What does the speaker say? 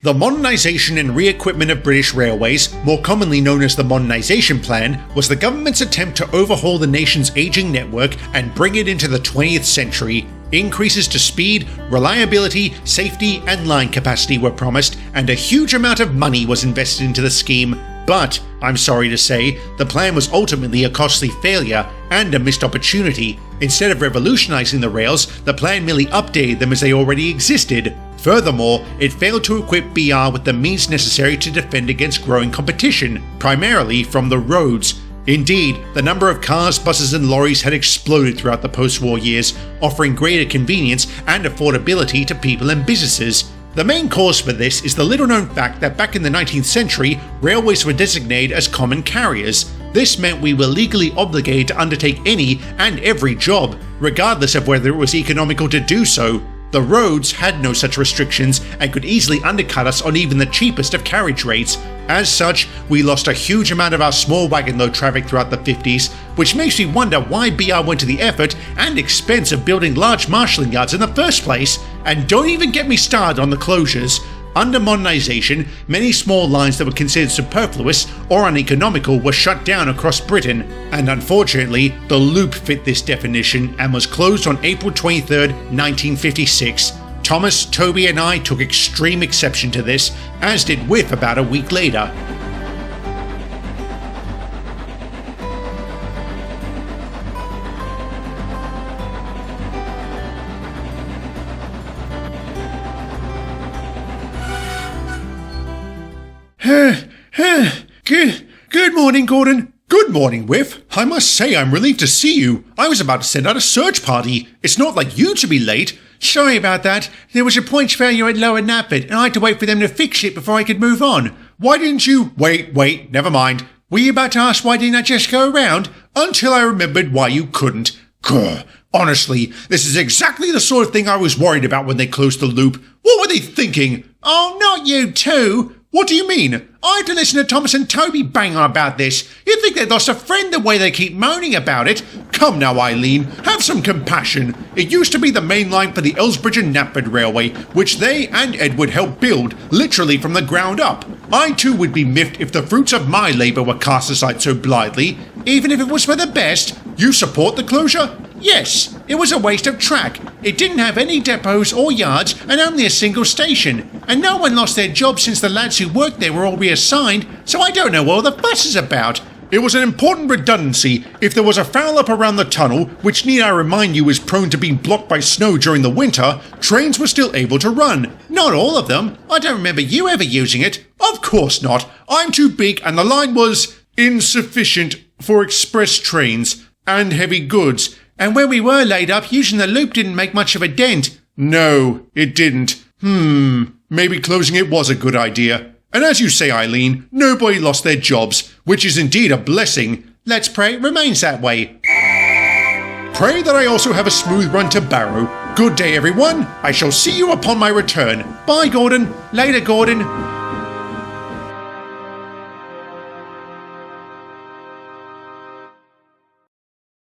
The modernisation and re-equipment of British railways, more commonly known as the Modernisation Plan, was the government's attempt to overhaul the nation's ageing network and bring it into the 20th century. Increases to speed, reliability, safety and line capacity were promised, and a huge amount of money was invested into the scheme. But, I'm sorry to say, the plan was ultimately a costly failure and a missed opportunity. Instead of revolutionising the rails, the plan merely updated them as they already existed. Furthermore, it failed to equip BR with the means necessary to defend against growing competition, primarily from the roads. Indeed, the number of cars, buses and lorries had exploded throughout the post-war years, offering greater convenience and affordability to people and businesses. The main cause for this is the little-known fact that back in the 19th century, railways were designated as common carriers. This meant we were legally obligated to undertake any and every job, regardless of whether it was economical to do so. The roads had no such restrictions and could easily undercut us on even the cheapest of carriage rates. As such, we lost a huge amount of our small wagon load traffic throughout the 50s, which makes me wonder why BR went to the effort and expense of building large marshalling yards in the first place. And don't even get me started on the closures. Under modernisation, many small lines that were considered superfluous or uneconomical were shut down across Britain, and unfortunately, the Loop fit this definition and was closed on April 23, 1956. Thomas, Toby and I took extreme exception to this, as did Whiff about a week later. Good morning, Gordon. Good morning, Whiff. I must say I'm relieved to see you. I was about to send out a search party. It's not like you to be late. Sorry about that. There was a points failure at Lower Knapford, and I had to wait for them to fix it before I could move on. Why didn't you— Wait, never mind. Were you about to ask why didn't I just go around? Until I remembered why you couldn't. Grr. Honestly, this is exactly the sort of thing I was worried about when they closed the Loop. What were they thinking? Oh, not you too. What do you mean? I had to listen to Thomas and Toby bang on about this. You'd think they'd lost a friend the way they keep moaning about it. Come now, Eileen, have some compassion. It used to be the main line for the Elsbridge and Knapford Railway, which they and Edward helped build, literally from the ground up. I too would be miffed if the fruits of my labour were cast aside so blithely, even if it was for the best. You support the closure? Yes, it was a waste of track. It didn't have any depots or yards and only a single station. And no one lost their job since the lads who worked there were all reassigned, so I don't know what all the fuss is about. It was an important redundancy. If there was a foul up around the tunnel, which need I remind you is prone to being blocked by snow during the winter, trains were still able to run. Not all of them. I don't remember you ever using it. Of course not. I'm too big and the line was insufficient for express trains and heavy goods. And when we were laid up, using the Loop didn't make much of a dent. No, it didn't. Maybe closing it was a good idea. And as you say, Eileen, nobody lost their jobs, which is indeed a blessing. Let's pray it remains that way. Pray that I also have a smooth run to Barrow. Good day, everyone. I shall see you upon my return. Bye, Gordon. Later, Gordon.